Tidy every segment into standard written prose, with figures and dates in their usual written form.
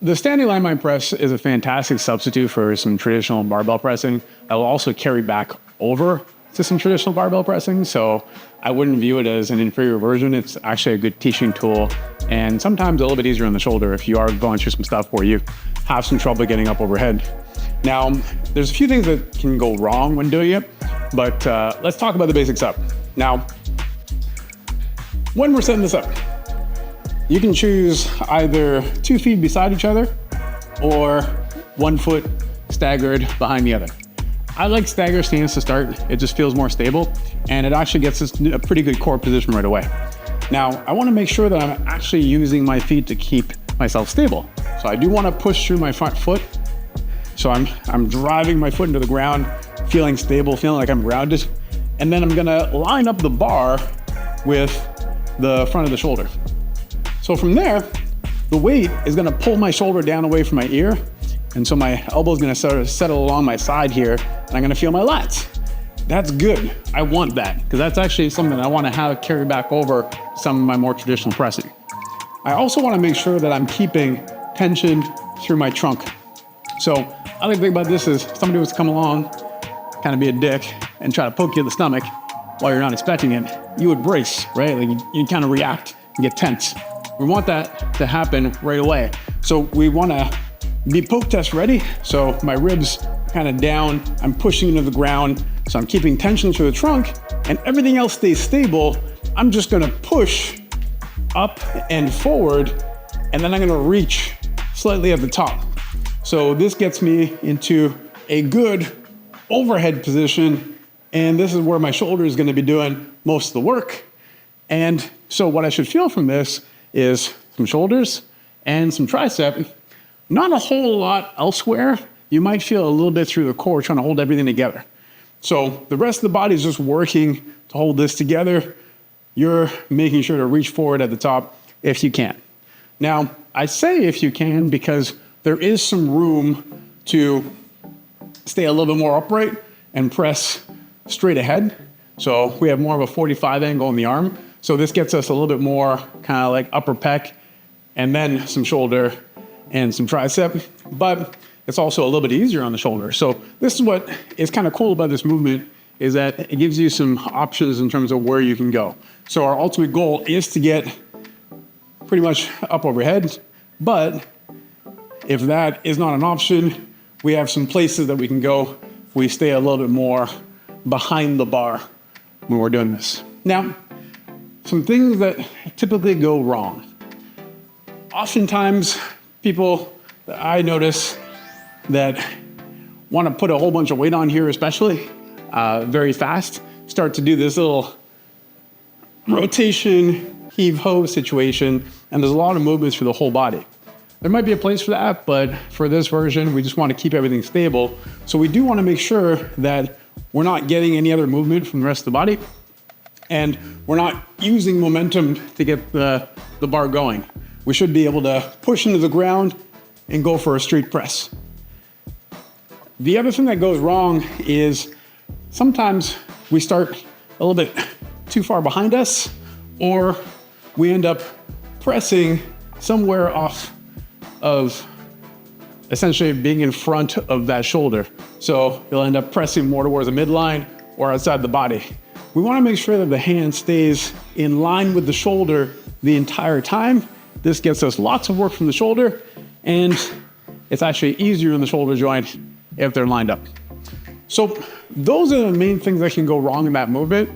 The standing landmine press is a fantastic substitute for some traditional barbell pressing. I will also carry back over to some traditional barbell pressing, so I wouldn't view it as an inferior version. It's actually a good teaching tool, and sometimes a little bit easier on the shoulder if you are going through some stuff where you have some trouble getting up overhead. Now, there's a few things that can go wrong when doing it, but let's talk about the basics up. Now, when we're setting this up, you can choose either 2 feet beside each other or 1 foot staggered behind the other. I like stagger stance to start. It just feels more stable, and it actually gets us a pretty good core position right away. Now, I wanna make sure that I'm actually using my feet to keep myself stable. So I do wanna push through my front foot. So I'm driving my foot into the ground, feeling stable, feeling like I'm grounded. And then I'm gonna line up the bar with the front of the shoulder. So from there, the weight is gonna pull my shoulder down away from my ear. And so my elbow is gonna sort of settle along my side here, and I'm gonna feel my lats. That's good. I want that, because that's actually something I wanna have carry back over some of my more traditional pressing. I also wanna make sure that I'm keeping tension through my trunk. So I like to think about this as somebody was to come along, kind of be a dick, and try to poke you in the stomach while you're not expecting it, you would brace, right? Like you'd kind of react and get tense. We want that to happen right away. So we wanna be poke test ready. So my ribs kind of down, I'm pushing into the ground. So I'm keeping tension through the trunk, and everything else stays stable. I'm just gonna push up and forward, and then I'm gonna reach slightly at the top. So this gets me into a good overhead position, and this is where my shoulder is gonna be doing most of the work. And so what I should feel from this is some shoulders and some tricep. Not a whole lot elsewhere. You might feel a little bit through the core trying to hold everything together. So the rest of the body is just working to hold this together. You're making sure to reach forward at the top if you can. Now, I say if you can because there is some room to stay a little bit more upright and press straight ahead. So we have more of a 45 angle in the arm. So this gets us a little bit more kind of like upper pec, and then some shoulder and some tricep, but it's also a little bit easier on the shoulder. So this is what is kind of cool about this movement, is that it gives you some options in terms of where you can go. So our ultimate goal is to get pretty much up overhead, but if that is not an option, we have some places that we can go. We stay a little bit more behind the bar when we're doing this. Now, some things that typically go wrong. Oftentimes, people that I notice that want to put a whole bunch of weight on here, especially very fast, start to do this little rotation, heave-ho situation, and there's a lot of movements for the whole body. There might be a place for that, but for this version, we just want to keep everything stable. So we do want to make sure that we're not getting any other movement from the rest of the body, and we're not using momentum to get the bar going. We should be able to push into the ground and go for a straight press. The other thing that goes wrong is sometimes we start a little bit too far behind us, or we end up pressing somewhere off of essentially being in front of that shoulder. So you'll end up pressing more towards the midline or outside the body. We want to make sure that the hand stays in line with the shoulder the entire time. This gets us lots of work from the shoulder, and it's actually easier in the shoulder joint if they're lined up. So those are the main things that can go wrong in that movement.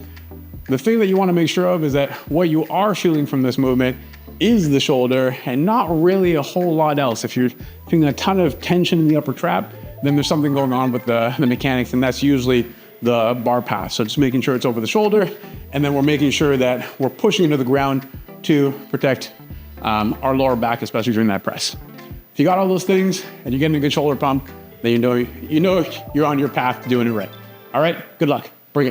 The thing that you want to make sure of is that what you are feeling from this movement is the shoulder and not really a whole lot else. If you're feeling a ton of tension in the upper trap, then there's something going on with the mechanics, and that's usually the bar pass. So just making sure it's over the shoulder, and then we're making sure that we're pushing into the ground to protect our lower back, especially during that press. If you got all those things and you're getting a good shoulder pump, then you know you're on your path to doing it right. All right, good luck. Bring it.